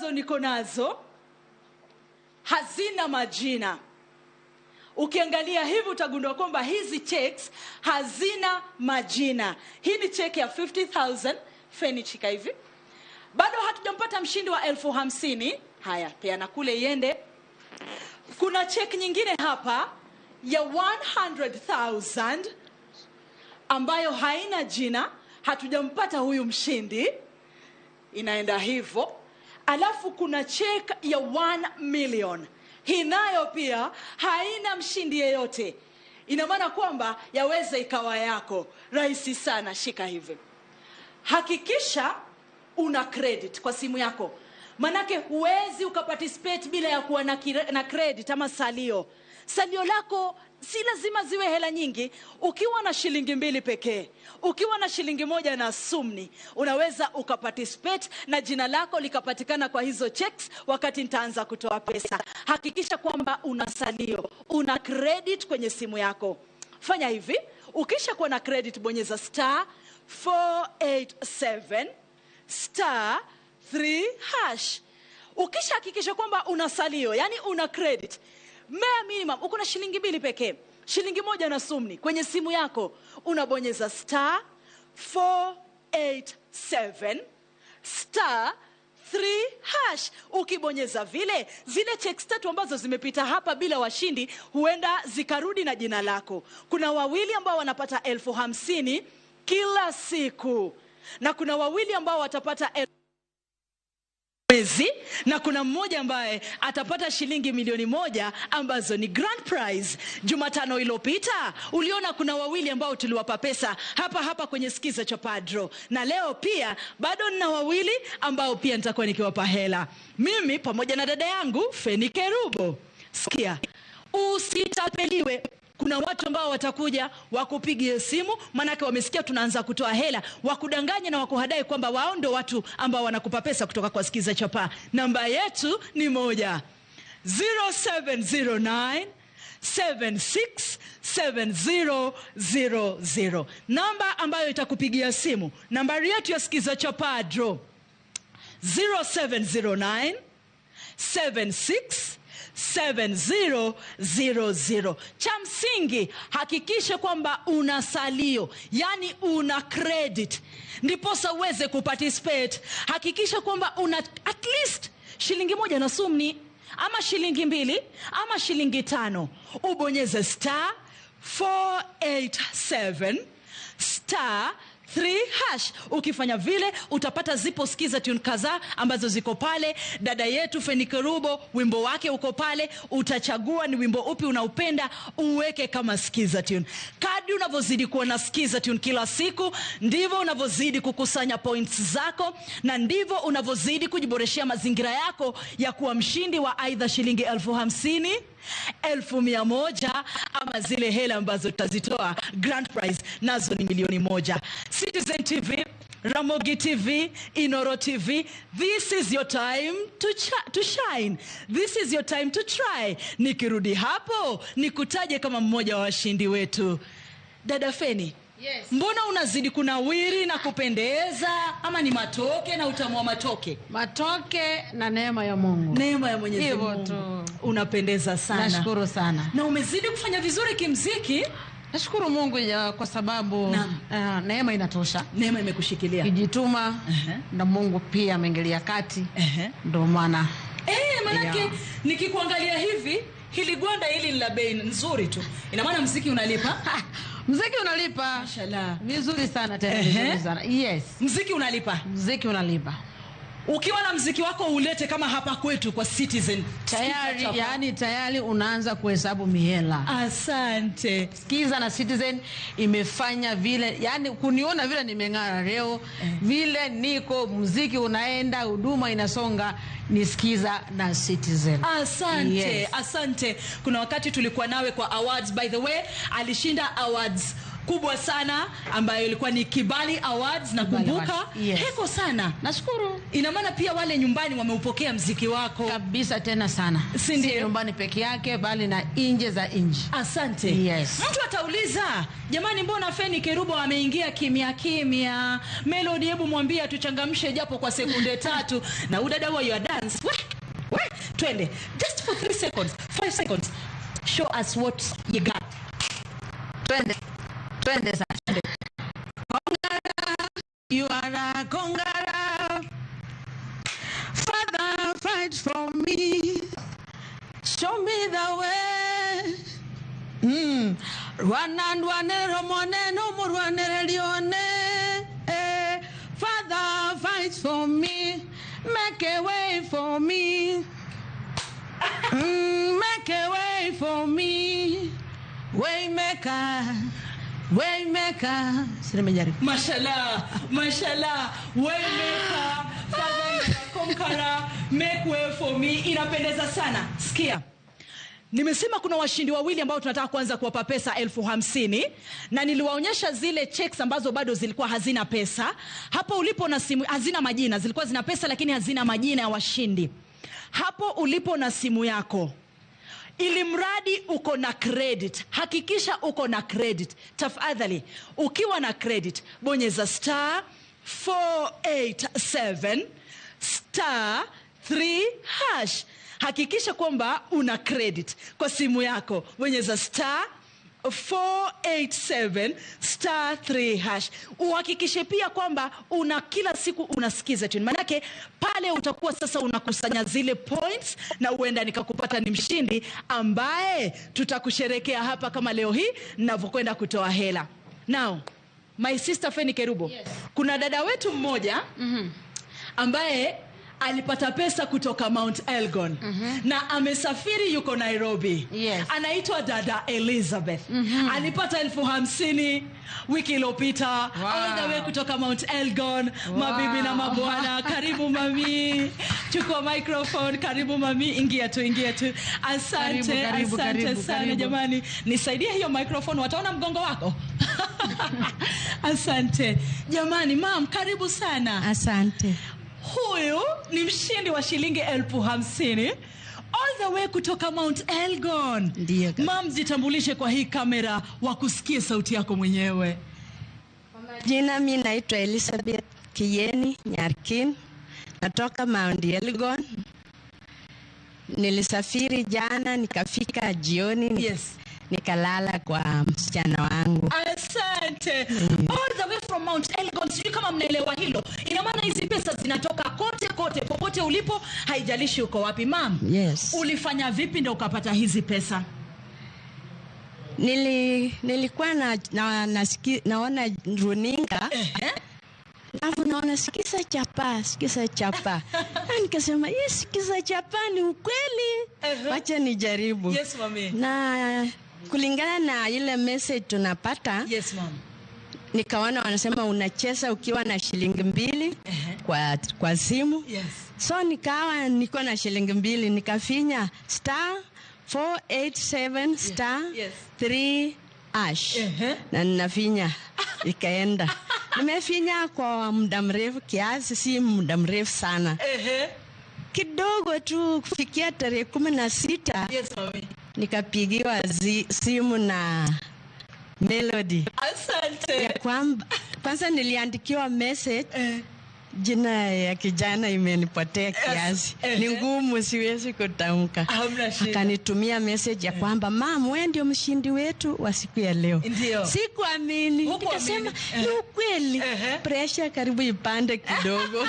ambazo niko nazo hazina majina. Ukiangalia hivi utagundua kwamba hizi checks hazina majina. Hii ni check ya 50,000 Fenichika hivi. Bado hatujampata mshindi wa 50,000. Haya, peana kule iende. Kuna check nyingine hapa ya 100,000 ambayo haina jina, hatujampata huyu mshindi. Inaenda hivyo. Alafu kuna check ya 1 million. Hii nayo pia haina mshindi yeyote. Ina maana kwamba yaweza ikawa yako. Rahisi sana, shika hivi. Hakikisha una credit kwa simu yako. Manake huwezi ukaparticipate bila ya kuwa na credit ama salio. Salio lako si lazima ziwe hela nyingi. Ukiwa na shilingi 2 pekee, ukiwa na shilingi 1 na sumni, unaweza ukaparticipate na jina lako likapatikana kwa hizo checks wakati nitaanza kutoa pesa. Hakikisha kwamba una salio, una credit kwenye simu yako. Fanya hivi, ukisha kuwa na credit bonyeza *487 *3#. Ukisha hakikisha kwamba una salio, yani una credit, mere minimum uko na shilingi 2 pekee, shilingi 1 na sumni kwenye simu yako, unabonyeza *487 *3#. Ukibonyeza vile, zile checks 3 ambazo zimepita hapa bila washindi huenda zikarudi na jina lako. Kuna wawili ambao wanapata 50,000 kila siku, na kuna wawili ambao watapata mwezi, na kuna mmoja ambaye atapata shilingi 1,000,000 ambazo ni grand prize. Jumatano iliyopita uliona kuna wawili ambao tuliwapa pesa hapa kwenye Skiza cha Padro, na leo pia bado nina wawili ambao pia nitakuwa nikiwapa hela, mimi pamoja na dada yangu Fenikerubo. Sikia, usitapeliwe. Kuna watu ambao watakuja wakupigie simu, manake wamesikia tunaanza kutoa hela, wakudanganya na wakuhadai kwamba wao ndio watu ambao wanakupa pesa kutoka kwa Skiza Chapa. Namba yetu ni 0709 767000. Namba ambayo itakupigia simu. Nambari yetu ya Skiza Chapa draw 0709 767000. Cha msingi hakikisha kwamba una salio, yani una credit, ndiposa uweze kuparticipate. Hakikisha kwamba una at least shilingi 1 na sumni, ama shilingi 2, ama shilingi 5. Ubonyeze *487 *3#. Ukifanya vile utapata zipo Skiza tune kadhaa ambazo ziko pale. Dada yetu Fenikerubo, wimbo wake uko pale, utachagua ni wimbo upi unaupenda uweke kama Skiza tune. Kadri unavyozidi kuwa na Skiza tune kila siku, ndivyo unavyozidi kukusanya points zako, na ndivyo unavyozidi kujiboreshia mazingira yako ya kuwa mshindi wa aidha shilingi 50,000, 1,100, ama zile hela ambazo tutazitoa grand prize nazo ni 1,000,000. Citizen TV, Ramogi TV, Inoro TV, this is your time to shine. This is your time to try. Nikirudi hapo nikutaje kama mmoja wa washindi wetu. Dada Feni, yes, mbona unazidi kunawiri na kupendeza? Ama ni matoke na utamu wa matoke? Matoke na neema ya Mungu. Neema ya Mwenyezi Mungu. Hivyo tu. Unapendeza sana. Nashukuru sana. Na umezidi kufanya vizuri kimziki. Nashukuru Mungu kwa sababu neema inatosha. Neema imekushikilia. Kijituma na Mungu pia ameingilia kati. Ndio maana. Manake nikikuangalia hivi, hili gwanda hili ni la bei nzuri tu. Ina maana muziki unalipa? Muziki unalipa. Mashallah. Vizuri sana tena, vizuri sana. Yes. Muziki unalipa. Muziki unalipa. Ukiwa na muziki wako ulete kama hapa kwetu kwa Citizen. Tayari, yani tayari unaanza kuhesabu mihela. Asante. Skiza na Citizen imefanya vile, yani kuniona vile nimeng'ara leo, vile niko muziki unaenda, huduma inasonga, ni Skiza na Citizen. Asante. Yes. Asante. Kuna wakati tulikuwa nawe kwa awards, by the way, alishinda awards kubwa sana ambayo ilikuwa ni Kibali Awards na kumbuka. Yes. Heko sana. Nashukuru. Ina maana pia wale nyumbani wameupokea mziki wako. Kabisa tena sana. Si ndio? Si nyumbani peke yake bali na nje za nchi. Asante. Yes. Mtu atauliza, jamani mbona Feni Kerubo ameingia kimya kimya? Melody, hebu mwambie tuchangamshe japo kwa sekunde 3 na udada wa your dance. We, twende. Just for 3 seconds, 5 seconds. Show us what you got. Twende sasa. Kongara, you are a Kongara. Father, fight for me. Show me the way. Rwanandwanero moneno murwanere lione. Father, fight for me. Make a way for me. Make a way for me. Waymaker. Mashallah, mashallah. Waymaker, Father Conqueror, make way for me. Inapendeza sana. Sikia. Nimesema kuna washindi wawili ambao tunataka kuanza kuwapa pesa 50,000 na niliwaonyesha zile checks ambazo bado zilikuwa hazina pesa. Hapo ulipo na simu, hazina majina, zilikuwa zina pesa lakini hazina majina ya washindi. Hapo ulipo na simu yako, ili mradi uko na credit, hakikisha uko na credit. Tafadhali, ukiwa na credit, bonyeza *487 *3 hash. Hakikisha kwamba una credit kwa simu yako. Bonyeza *487 *3 hash. Uhakikishe pia kwamba una kila siku unasikiza tune. Manake pale utakuwa sasa unakusanya zile points na uenda nikakupata ni mshindi ambaye tutakusherekea hapa kama leo hii ninavyokwenda kutoa hela. Now, my sister Feni Kerubo. Yes. Kuna dada wetu mmoja ambaye alipata pesa kutoka Mount Elgon na amesafiri yuko Nairobi. Yes. Anaitwa dada Elizabeth. Alipata 50,000 wiki iliyopita. Wow. All the way kutoka Mount Elgon. Wow. Mabibi na mabwana, karibu mami. Chukua microphone, karibu mami. Ingia tu. Asante, karibu, asante sana karibu. Jamani. Nisaidie hiyo microphone, wataona mgongo wako. Asante. Jamani, mam, karibu sana. Asante. Huyu ni mshindi wa shilingi 50,000 all the way kutoka Mount Elgon. Ndiyo. Mam, jitambulishe kwa hii kamera wakusikie sauti yako mwenyewe. Jina mimi naitwa Elizabeth Kieni Nyarkin. Natoka Mount Elgon. Nilisafiri jana nikafika jioni. Yes. Nikalala kwa msichana wangu. Asante. All the way from Mount Elgon. Sijui kama mnaelewa hilo. Ina maana hizi pesa zinatoka kote popote ulipo, haijalishi uko wapi. Mam, Yes. ulifanya vipi ndio ukapata hizi pesa? Nilikuwa naona runinga. Alafu naona sikiza chapa. Na nikasema, "Hii sikiza chapa ni ukweli. Wacha nijaribu." Yes, mami. Na kulingana na ile message tunapata, Yes, mom. nikaona wanasema unacheza ukiwa na shilingi 2 kwa simu. Yes. So niko na shilingi 2, nikafinya *487 *3 hash. Na ninafinya ikaenda. Nimefinya kwa muda mrefu kiasi, si muda mrefu sana. Kidogo tu kufikia tarehe 16. Yes, mami. Nikapigiwa simu na Melody. Asante. Ya kwanza niliandikiwa message. Jina ya kijana imenipotea kiasi. Ni ngumu, siwezi kutamka. Hamna shida. Akanitumia message ya kwamba, "Mama, wewe ndio mshindi wetu wa siku ya leo." Ndio. Sikuamini. Nikasema, "Ni ukweli." Pressure karibu ipande kidogo.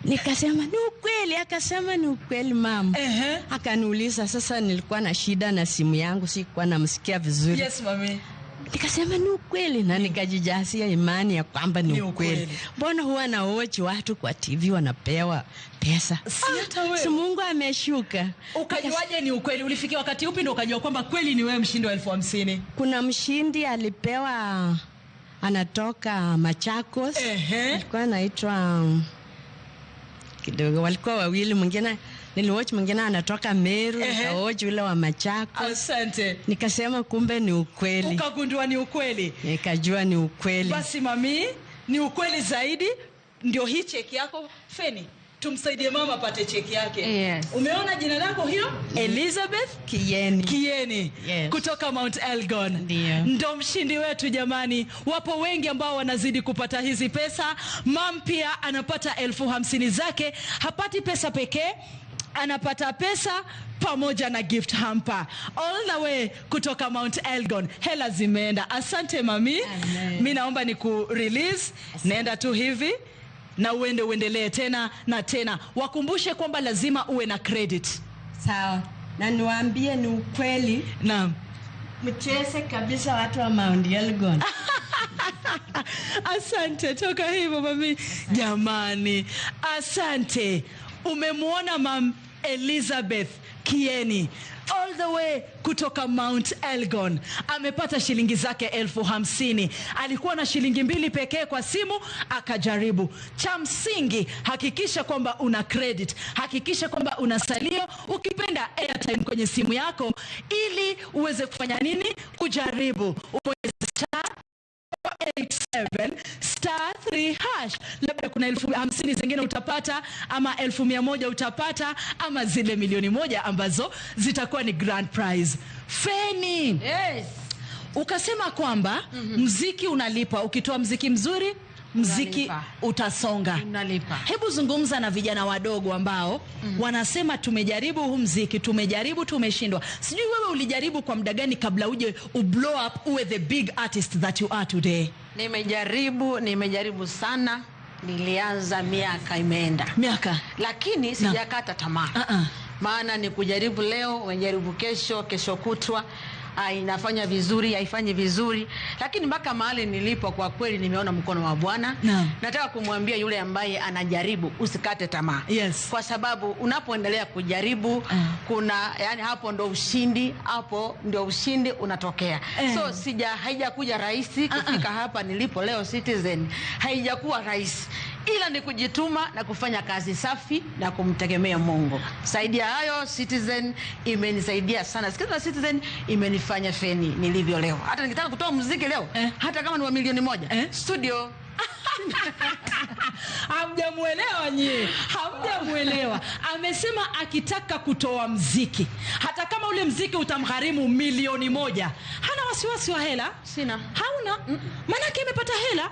Nikasema, "Ni ukweli." Akasema, "Ni ukweli mama." Akaniuliza sasa nilikuwa na shida na simu yangu, sikuwa namsikia vizuri. Yes, mami. Nikasema ni ukweli na nikajijasia imani ya kwamba ni ukweli. Mbona huwa na watch watu kwa TV wanapewa pesa? Si Mungu ameshuka. Ukajuaje ni ukweli? Ulifikia wakati upi ndio ukajua kwamba kweli ni wewe mshindi wa 50,000? Kuna mshindi alipewa, anatoka Machakos. Alikuwa anaitwa kidogo. Walikuwa wawili, mwingine niliwatch, mwingine anatoka Meru, nikawatch yule wa Machako. Asante. Nikasema kumbe ni ukweli. Ukagundua ni ukweli. Nikajua ni ukweli. Basi mami, ni ukweli zaidi. Ndio hii cheki yako Feni. Tumsaidie mama apate cheki yake. Yes. Umeona jina lako hiyo? Elizabeth Kieni. Yes. Kutoka Mount Elgon. Ndio. Ndo mshindi wetu jamani. Wapo wengi ambao wanazidi kupata hizi pesa. Mam pia anapata 50,000 zake. Hapati pesa pekee, anapata pesa pamoja na gift hamper. All the way kutoka Mount Elgon. Hela zimeenda. Asante mami. Mimi naomba niku-release. Nenda tu hivi. Na uendelee tena na tena. Wakumbushe kwamba lazima uwe na credit. Sawa. Na niwaambie ni ukweli. Naam. Mcheze kabisa watu wa Mount Elgon. Asante, toka hivyo mami. Jamani, asante. Umemwona Mam Elizabeth Kieni all the way kutoka Mount Elgon. Amepata shilingi zake 50,000. Alikuwa na shilingi 2 pekee kwa simu, akajaribu. Cha msingi, hakikisha kwamba una credit. Hakikisha kwamba una salio, ukipenda airtime kwenye simu yako, ili uweze kufanya nini? Kujaribu. Ubonyeze *87*3#. Labda kuna 50,000 zingine utapata, ama 100,000 utapata, ama zile 1,000,000 ambazo zitakuwa ni grand prize. Feni, Yes. ukasema kwamba muziki unalipa. Ukitoa muziki mzuri, muziki Unalipa. utasonga. Unalipa. Hebu zungumza na vijana wadogo ambao wanasema tumejaribu huu muziki, tumejaribu, tumeshindwa. Sijui wewe ulijaribu kwa muda gani kabla uje blow up uwe the big artist that you are today? Nimejaribu sana. Nilianza miaka imeenda. Miaka. Lakini sijakata tamaa. Maana ni kujaribu leo, unajaribu kesho kutwa. Inafanya vizuri, haifanyi vizuri, lakini mpaka mahali nilipo kwa kweli nimeona mkono wa Bwana. Nataka kumwambia yule ambaye anajaribu, usikate tamaa. Yes. Kwa sababu unapoendelea kujaribu, yani hapo ndio ushindi unatokea. So haijakuja rahisi kufika hapa nilipo leo Citizen. Haijakuwa rahisi. Ila ni kujituma na kufanya kazi safi na kumtegemea Mungu. Saidia hayo, Citizen imenisaidia sana. Citizen imenifanya Feni nilivyo leo. Hata nikitaka kutoa muziki leo, hata kama ni wa 1,000,000, studio. Hamjamuelewa nyie. Hamjamuelewa. Amesema akitaka kutoa muziki, hata kama ule muziki utamgharimu 1,000,000, hana wasiwasi wa hela. Sina. Hauna. Manake amepata hela.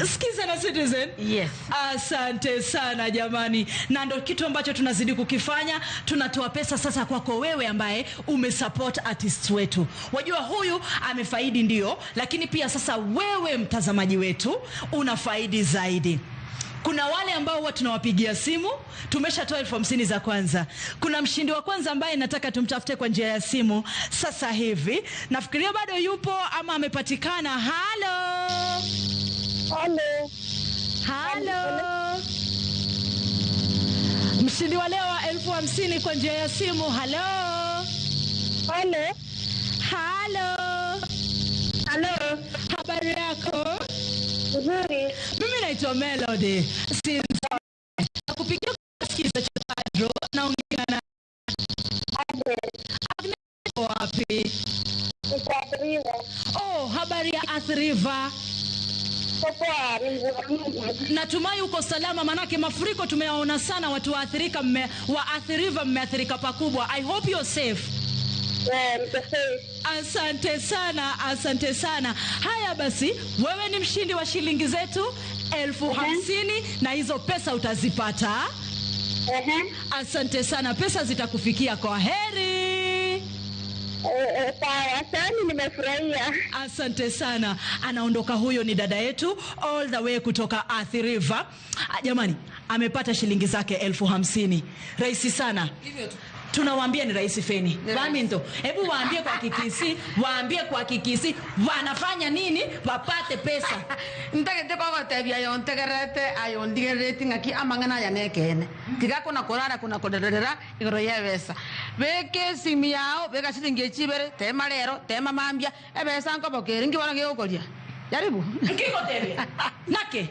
Sikiza na Citizen. Yes. Asante sana jamani. Na ndio kitu ambacho tunazidi kukifanya. Tunatoa pesa sasa kwako wewe ambaye umesupport artists wetu. Wajua huyu amefaidi ndio, lakini pia sasa wewe mtazamaji wetu unafaidi zaidi. Kuna wale ambao huwa tunawapigia simu, tumeshatoa 50,000 za kwanza. Kuna mshindi wa kwanza ambaye nataka tumtafute kwa njia ya simu sasa hivi. Nafikiria bado yupo ama amepatikana. Halo. Mshindi wa leo wa 50,000 kwa njia ya simu. Halo. Habari yako? Nzuri. Mimi naitwa Melody. Nakupigia kusikiza cha Pedro. Naongea na Agnes. Wapi? Nitaadhiriwa. Oh, habari ya Athi River. Natumai uko salama, manake mafuriko tumeyaona sana. Watu waathirika wa Athi River mmeathirika pakubwa. I hope you're safe. Asante sana. Haya basi, wewe ni mshindi wa shilingi zetu 50,000 na hizo pesa utazipata. Asante sana, pesa zitakufikia. Kwa heri. Asante, nimefurahia. Asante sana. Anaondoka huyo, ni dada yetu all the way kutoka Athi River. Jamani, amepata shilingi zake 50,000. Rahisi sana. Hivyo tu. Tunawaambia ni rahisi Feni. Baminto, hebu waambie kwa Kikisi, wanafanya nini wapate pesa. Ntakete kwa tebia yontegerete ayondigerete ngaki amangana ya nekene. Tiga kuna korara kuna kodera igoro yebesa. Beke simi yao beka sitinge chibere tema lero tema mambia ebesa nko bokeringi wanage okolia. Jaribu. Kiko tebia. Nake.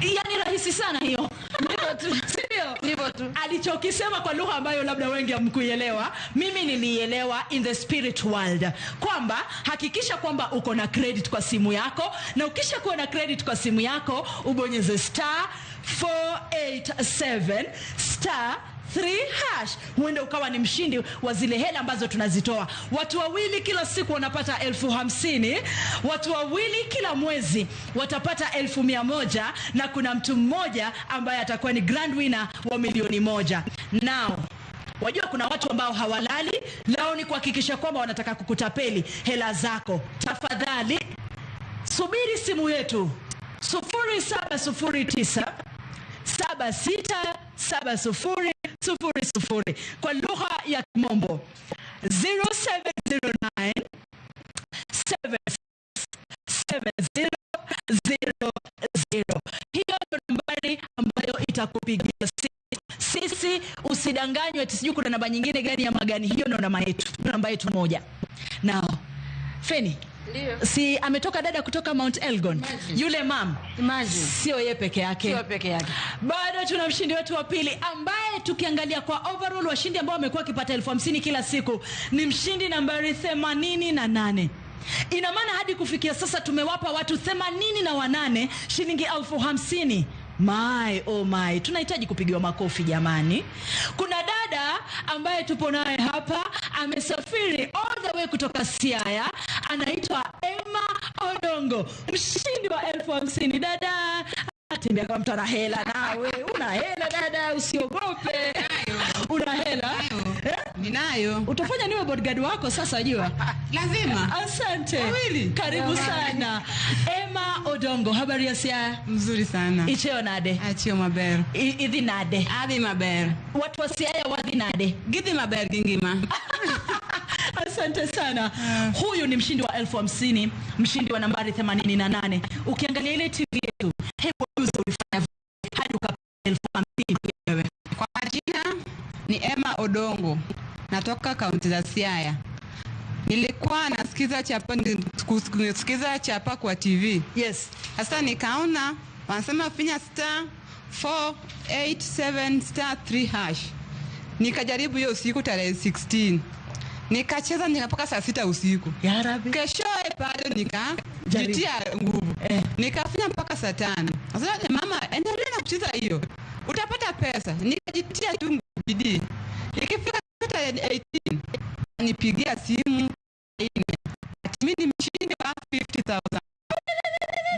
Yani rahisi sana hiyo. Ndio. hivyo tu. Alichokisema kwa lugha ambayo labda wengi hamkuielewa, mimi nilielewa in the spirit world, kwamba hakikisha kwamba uko na credit kwa simu yako, na ukisha kuwa na credit kwa simu yako ubonyeze *487 *3#. Huenda ukawa ni mshindi wa zile hela ambazo tunazitoa. Watu wawili kila siku wanapata 50,000, watu wawili kila mwezi watapata 100,000, na kuna mtu mmoja ambaye atakuwa ni grand winner wa $1,000,000. Now wajua kuna watu ambao hawalali, lao ni kuhakikisha kwamba wanataka kukutapeli hela zako. Tafadhali subiri simu yetu 0709 767000 kwa lugha ya Kimombo 0709 767000. Hiyo ndio nambari ambayo itakupigia sisi. Usidanganywe ati sijui kuna namba nyingine gani ya magani. Hiyo ndio namba yetu moja. Now Feni, Ndio. si ametoka dada kutoka Mount Elgon. Imagine. Yule mam, Imagine. sio yeye peke yake. Sio peke yake. Bado tuna mshindi wetu wa pili ambaye tukiangalia kwa overall washindi ambao wamekuwa wakipata 50,000 kila siku ni mshindi nambari 88. Ina maana hadi kufikia sasa tumewapa watu 88 shilingi 50,000. My oh my, tunahitaji kupigiwa makofi jamani. Kuna dada ambaye tupo naye hapa, amesafiri all the way kutoka Siaya, anaitwa Emma Odongo, mshindi wa 50,000. Dada atembea kama mtu ana hela. Nawe una hela dada, usiogope. Una hela? Ninayo. Utafanya niwe bodyguard wako sasa, jua. Lazima. Asante. Wawili. Karibu sana. Emma Odongo, habari ya Siaya? Mzuri sana. Icheo nade. Achio maber. Idhi nade. Adhi maber. Watu wa Siaya wadhi nade. Gidhi maber gingima. Asante sana. Huyu ni mshindi wa 50,000, mshindi wa nambari 88. Ukiangalia ile TV yetu, hebu juzi ulifanya hadi ukapata 50,000. Kwa majina ni Emma Odongo. Natoka kaunti za Siaya. Nilikuwa nasikiza chapa kwa TV. Yes. Sasa nikaona wanasema finya *487 *3#. Nikajaribu hiyo usiku tarehe 16. Nikacheza nikapaka saa 6 usiku. Ya Rabbi. Kesho bado nikajitia nguvu. Nikafanya mpaka saa 5. Sasa mama, endelea na kucheza hiyo. Utapata pesa. Nikajitia tu bidii. Ikifika tarehe 18 nipigia simu. Mimi ni mshindi wa 50,000.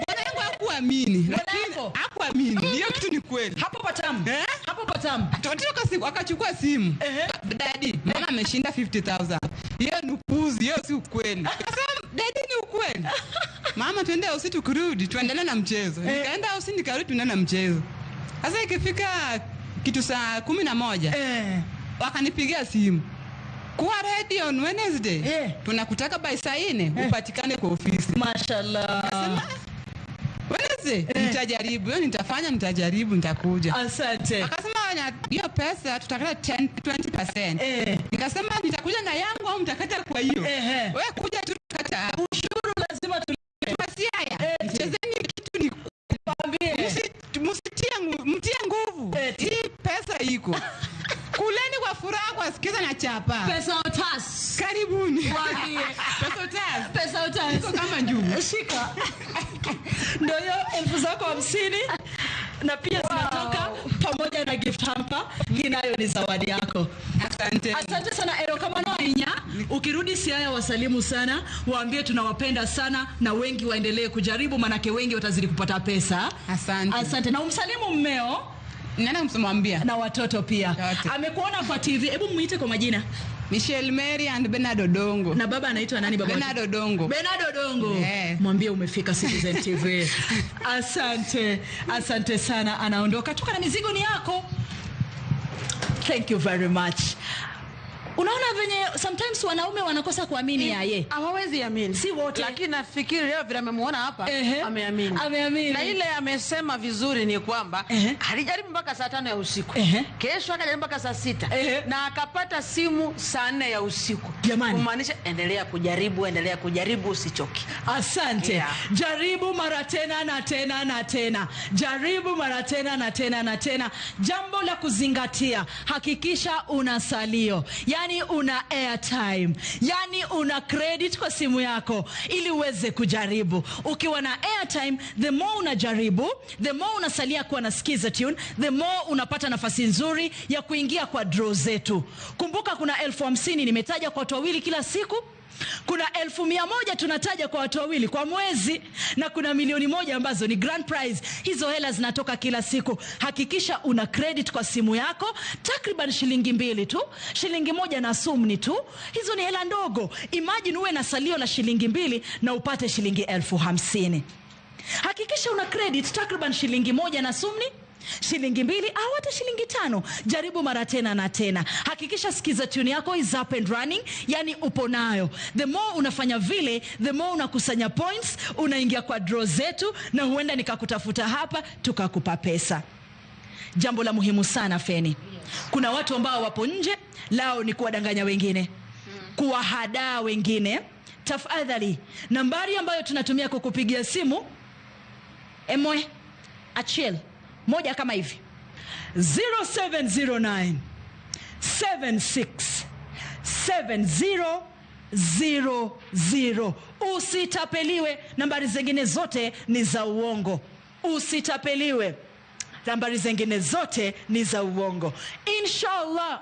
Bwana yangu hakuamini. Lakini hakuamini. Hiyo kitu ni kweli. Hapo patamu. Hapo patamu. Toka siku akachukua simu. Daddy, mama ameshinda 50,000. Hiyo ni upuzi, hiyo si ukweli. Akasema daddy ni ukweli. Mama twende usi tukurudi, tuendelee na mchezo. Nikaenda usi nikarudi tuendelee na mchezo. Sasa ikifika kitu saa 11. Wakanipigia simu. Kuwa ready on Wednesday. Tunakutaka by saa 4 upatikane kwa ofisi. Mashallah. Akasema Wednesday nitajaribu, nitajaribu nitakuja. Asante. Akasema hiyo pesa tutakata 20%. Nikasema nitakuja na yangu au mtakata kwa hiyo. Wewe kuja tu tukata. Ushuru lazima Siaya. Mchezeni kitu ni kwambie. Mtie nguvu. Hii pesa iko. Kuleni kwa furaha kwa sikiza na chapa. Pesa utas. Karibuni. Waambie. Pesa utas. Iko kama njugu. Shika. Ndio hiyo 50,000 na pia zinatoka pamoja na gift hamper. Hii nayo ni zawadi yako. Asante sana Ero kama noinya. Ukirudi Siaya wasalimu sana, waambie tunawapenda sana na wengi waendelee kujaribu manake wengi watazidi kupata pesa. Asante. Na umsalimu mmeo. Nani msimwambia? Na watoto pia. Amekuona kwa TV. Hebu muite kwa majina. Michelle Mary and Bernard Odongo. Na baba anaitwa nani baba? Bernard Odongo. Bernard Odongo. Mwambie umefika Citizen TV. Asante sana. Anaondoka. Tuka na mizigo ni yako. Thank you very much. Unaona venye sometimes wanaume wanakosa kuamini yeye. Hawawezi amini. Si wote. Lakini nafikiri leo vile amemuona hapa ameamini. Ameamini. Na ile amesema vizuri ni kwamba alijaribu mpaka saa 5 ya usiku. Kesho akajaribu mpaka saa 6. Na akapata simu saa 4 ya usiku. Kumaanisha endelea kujaribu usichoki. Asante. Jaribu mara tena na tena na tena. Jaribu mara tena na tena na tena. Jambo la kuzingatia, hakikisha una salio. Yani una airtime. Yani una credit kwa simu yako ili uweze kujaribu. Ukiwa na airtime, the more unajaribu, the more unasalia kuwa na Skiza Tune, the more unapata nafasi nzuri ya kuingia kwa draw zetu. Kumbuka kuna 50,000 nimetaja kwa watu wawili kila siku. Kuna 100,000 tunataja kwa watu wawili kwa mwezi, na kuna 1,000,000 ambazo ni grand prize. Hizo hela zinatoka kila siku. Hakikisha una credit kwa simu yako, takriban shilingi 2 tu, shilingi 1 na sumni tu. Hizo ni hela ndogo. Imagine uwe na salio la shilingi 2 na upate shilingi 50,000. Hakikisha una credit takriban shilingi 1 na sumni, shilingi 2 au hata shilingi 5. Jaribu mara tena na tena. Hakikisha Skiza Tune yako is up and running, yani upo nayo. The more unafanya vile, the more unakusanya points, unaingia kwa draw zetu, na huenda nikakutafuta hapa tukakupa pesa. Jambo la muhimu sana Feni. Kuna watu ambao wapo nje, lao ni kuwadanganya wengine, kuwahadaa wengine. Tafadhali, nambari ambayo tunatumia kukupigia simu, Emwe Achiel moja kama hivi, 0709 76 7000. Usitapeliwe, nambari zingine zote ni za uongo. Usitapeliwe, nambari zingine zote ni za uongo. Inshallah,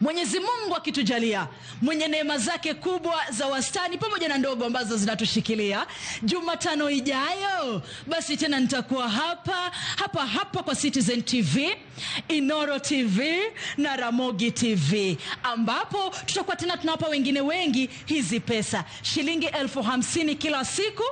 Mwenyezi Mungu akitujalia, mwenye neema zake kubwa za wastani pamoja na ndogo ambazo zinatushikilia, Jumatano ijayo basi tena nitakuwa hapa kwa Citizen TV, Inoro TV na Ramogi TV, ambapo tutakuwa tena tunawapa wengine wengi hizi pesa. Shilingi 50,000 kila siku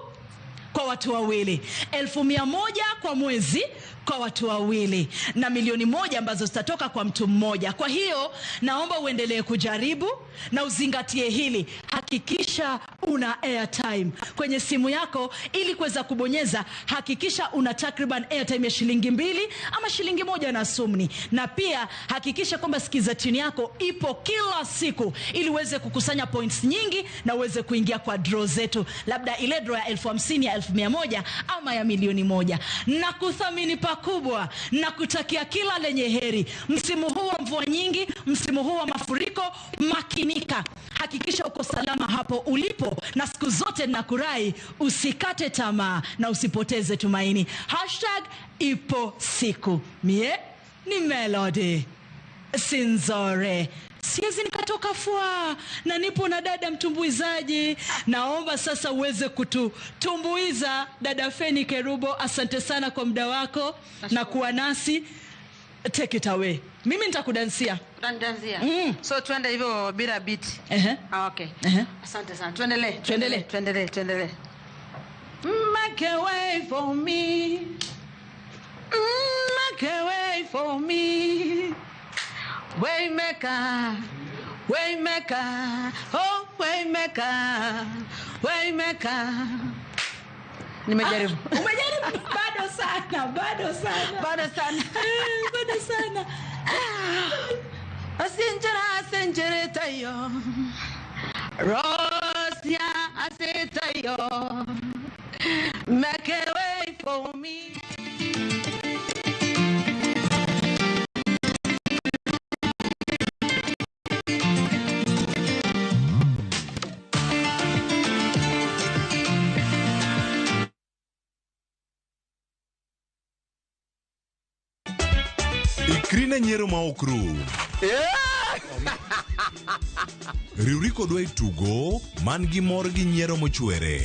kwa watu wawili, 100,000 kwa mwezi kwa watu wawili, na 1,000,000 ambazo zitatoka kwa mtu mmoja. Kwa hiyo naomba uendelee kujaribu na uzingatie hili. Hakikisha una airtime kwenye simu yako ili kuweza kubonyeza. Hakikisha una takriban airtime ya shilingi 2 ama shilingi 1 na sumni, na pia hakikisha kwamba Skiza Tune yako ipo kila siku ili uweze kukusanya points nyingi na uweze kuingia kwa draw zetu, labda ile draw ya 50,000, ya 1,100 ama ya 1,000,000. Na kuthamini pakubwa na kutakia kila lenye heri. Msimu huu wa mvua nyingi, msimu huu wa mafuriko, makinika. Hakikisha uko salama hapo ulipo, na siku zote nakurai usikate tamaa na usipoteze tumaini. #ipo siku. Mie ni Melody Sinzore. Siwezi nikatoka fua, na nipo na dada mtumbuizaji. Naomba sasa uweze kututumbuiza dada Feni Kerubo. Asante sana kwa muda wako na kuwa nasi. Take it away. Mimi nitakudansia. Utandansia. So tuende hivyo bila beat. Okay. Asante sana. Tuendelee. Make a way for me. Make a way for me. Waymaker, oh waymaker. Nimejaribu. Umejaribu? Bado sana. Asinjere tayo. Rosia asetayo. Make a way for me. Ikrina nyero ma okru. Riuriko dwa itugo man gi mor gi nyiero mochwere.